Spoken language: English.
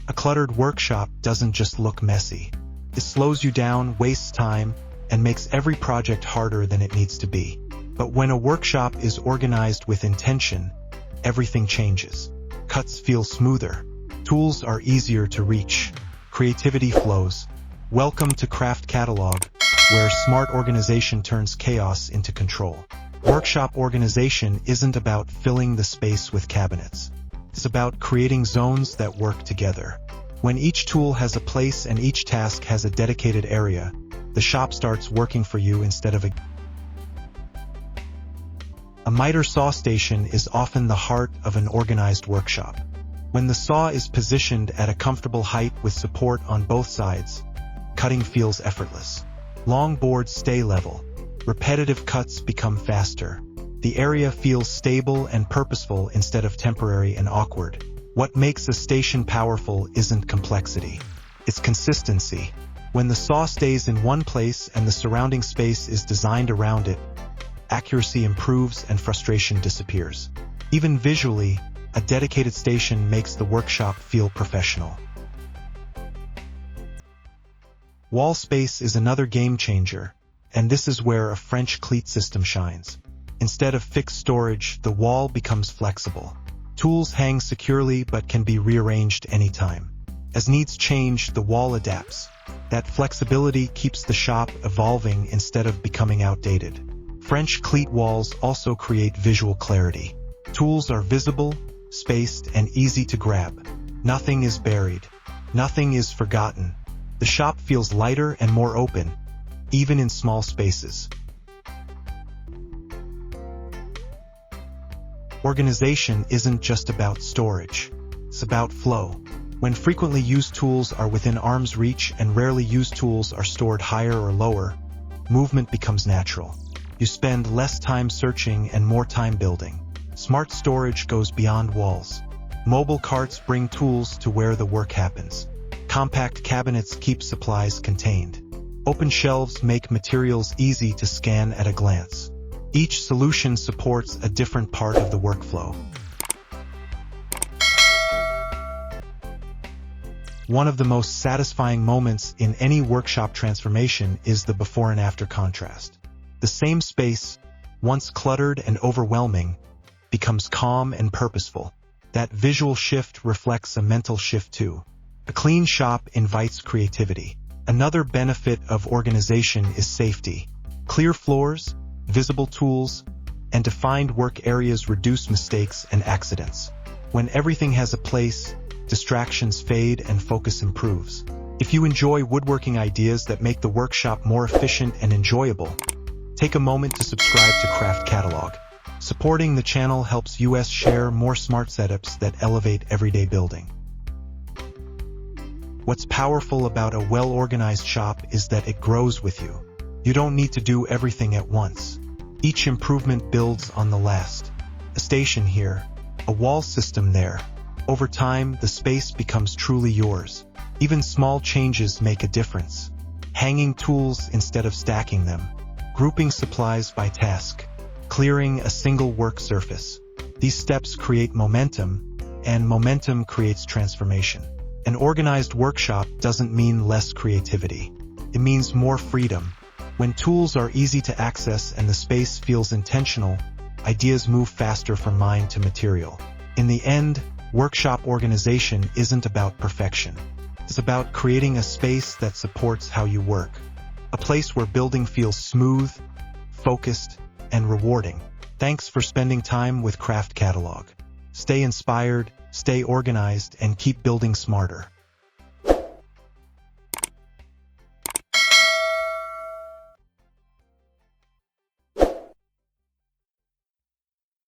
A cluttered workshop doesn't just look messy. It slows you down, wastes time, and makes every project harder than it needs to be. But when a workshop is organized with intention, everything changes. Cuts feel smoother. Tools are easier to reach. Creativity flows. Welcome to Craft Catalog, where smart organization turns chaos into control. Workshop organization isn't about filling the space with cabinets. It's about creating zones that work together. When each tool has a place and each task has a dedicated area, the shop starts working for you instead of a miter saw station is often the heart of an organized workshop. When the saw is positioned at a comfortable height with support on both sides, cutting feels effortless. Long boards stay level. Repetitive cuts become faster. The area feels stable and purposeful instead of temporary and awkward. What makes a station powerful isn't complexity. It's consistency. When the saw stays in one place and the surrounding space is designed around it, accuracy improves and frustration disappears. Even visually, a dedicated station makes the workshop feel professional. Wall space is another game changer, and this is where a French Cleat system shines. Instead of fixed storage, the wall becomes flexible. Tools hang securely but can be rearranged anytime. As needs change, the wall adapts. That flexibility keeps the shop evolving instead of becoming outdated. French Cleat walls also create visual clarity. Tools are visible, spaced, and easy to grab. Nothing is buried. Nothing is forgotten. The shop feels lighter and more open, even in small spaces. Organization isn't just about storage. It's about flow. When frequently used tools are within arm's reach and rarely used tools are stored higher or lower, movement becomes natural. You spend less time searching and more time building. Smart storage goes beyond walls. Mobile carts bring tools to where the work happens. Compact cabinets keep supplies contained. Open shelves make materials easy to scan at a glance. Each solution supports a different part of the workflow. One of the most satisfying moments in any workshop transformation is the before and after contrast. The same space, once cluttered and overwhelming, becomes calm and purposeful. That visual shift reflects a mental shift too. A clean shop invites creativity. Another benefit of organization is safety. Clear floors, visible tools, and defined work areas reduce mistakes and accidents. When everything has a place, distractions fade and focus improves. If you enjoy woodworking ideas that make the workshop more efficient and enjoyable, take a moment to subscribe to Craft Catalog. Supporting the channel helps us share more smart setups that elevate everyday building. What's powerful about a well-organized shop is that it grows with you. You don't need to do everything at once. Each improvement builds on the last. A station here, a wall system there. Over time, the space becomes truly yours. Even small changes make a difference. Hanging tools instead of stacking them. Grouping supplies by task. Clearing a single work surface. These steps create momentum, and momentum creates transformation. An organized workshop doesn't mean less creativity. It means more freedom. When tools are easy to access and the space feels intentional, ideas move faster from mind to material. In the end, workshop organization isn't about perfection. It's about creating a space that supports how you work. A place where building feels smooth, focused, and rewarding. Thanks for spending time with Craft Catalog. Stay inspired, stay organized, and keep building smarter.